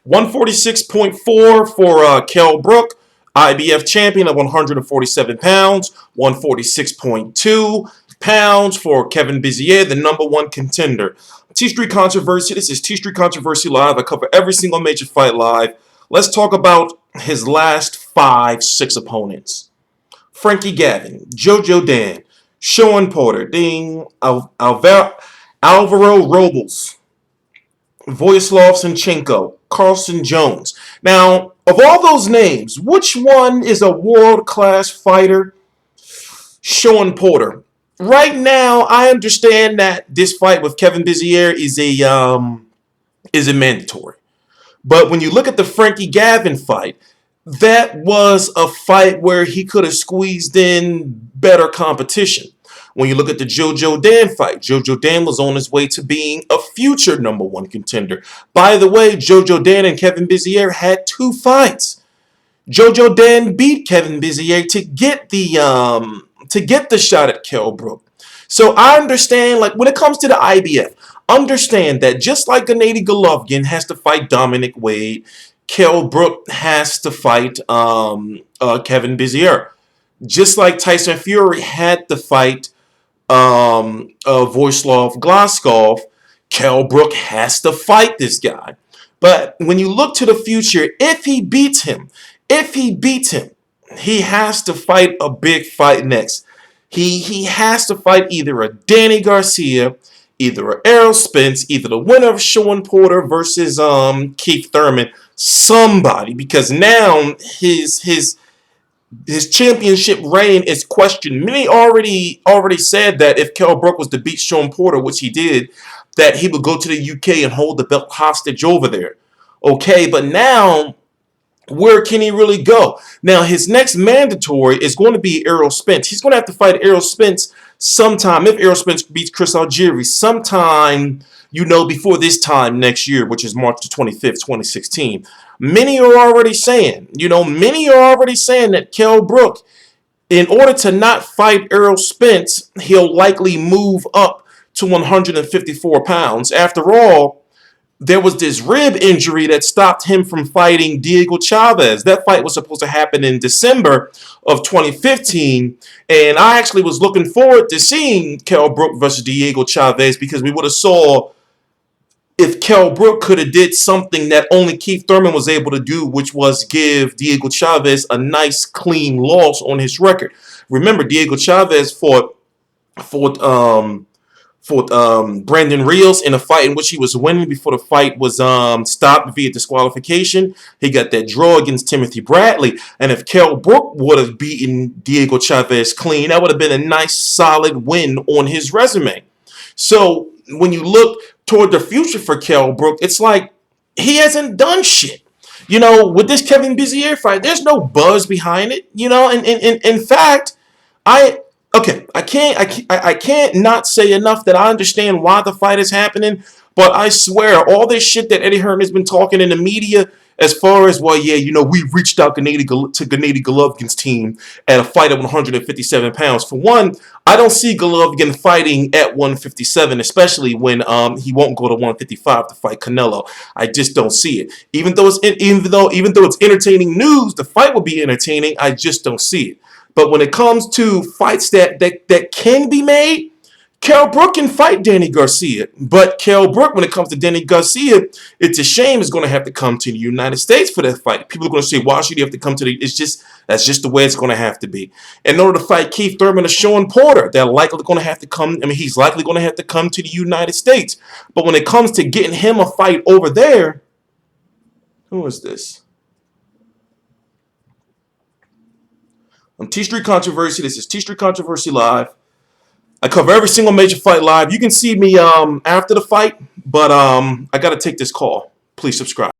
146.4 for Kell Brook, IBF champion at 147 pounds. 146.2 pounds for Kevin Bizier, the #1 contender. TstreeT Controversy. This is TstreeT Controversy Live. I cover every single major fight live. Let's talk about his last 5-6 opponents. Frankie Gavin, Jojo Dan, Sean Porter, Alvaro Robles, Voyaslav Sinchenko, Carlson Jones. Now, of all those names, which one is a world-class fighter? Sean Porter. Right now, I understand that this fight with Kevin Bizier is a mandatory. But when you look at the Frankie Gavin fight, that was a fight where he could have squeezed in better competition. When you look at the Jojo Dan fight, Jojo Dan was on his way to being a future #1 contender. By the way, Jojo Dan and Kevin Bizier had 2 fights. Jojo Dan beat Kevin Bizier to get the shot at Kell Brook. So I understand, like, when it comes to the IBF, understand that just like Gennady Golovkin has to fight Dominic Wade, Kell Brook has to fight Kevin Bizier. Just like Tyson Fury had to fight Voyaslav Glaskov, Kell Brook has to fight this guy. But when you look to the future, if he beats him, he has to fight a big fight next. He has to fight either a Danny Garcia, either a Errol Spence, either the winner of Sean Porter versus Keith Thurman, somebody, because now his championship reign is questioned. Many already said that if Kell Brook was to beat Sean Porter, which he did, that he would go to the UK and hold the belt hostage over there. Okay, but now, where can he really go? Now, his next mandatory is going to be Errol Spence. He's going to have to fight Errol Spence sometime, if Errol Spence beats Chris Algieri, sometime, before this time next year, which is March the 25th, 2016. Many are already saying, that Kell Brook, in order to not fight Errol Spence, he'll likely move up to 154 pounds. After all, there was this rib injury that stopped him from fighting Diego Chavez. That fight was supposed to happen in December of 2015, and I actually was looking forward to seeing Kell Brook versus Diego Chavez, because we would have saw if Kell Brook could have did something that only Keith Thurman was able to do, which was give Diego Chavez a nice, clean loss on his record. Remember, Diego Chavez fought Brandon Rios in a fight in which he was winning before the fight was stopped via disqualification. He got that draw against Timothy Bradley. And if Kell Brook would have beaten Diego Chavez clean, that would have been a nice, solid win on his resume. So when you look toward the future for Kell Brook, it's like he hasn't done shit. With this Kevin Bizier fight, there's no buzz behind it. And in fact, I can't not say enough that I understand why the fight is happening, but I swear all this shit that Eddie Hearn has been talking in the media as far as, well, yeah, we reached out to Gennady Golovkin's team at a fight at 157 pounds. For one, I don't see Golovkin fighting at 157, especially when he won't go to 155 to fight Canelo. I just don't see it. Even though it's entertaining news, the fight will be entertaining. I just don't see it. But when it comes to fights that can be made, Kell Brook can fight Danny Garcia. But Kell Brook, when it comes to Danny Garcia, it's a shame is going to have to come to the United States for that fight. People are going to say, why should he have to come to the... That's just the way it's going to have to be. In order to fight Keith Thurman or Sean Porter, they're likely going to have to come... he's likely going to have to come to the United States. But when it comes to getting him a fight over there... Who is this? I'm TstreeT Controversy. This is TstreeT Controversy Live. I cover every single major fight live. You can see me after the fight, but I got to take this call. Please subscribe.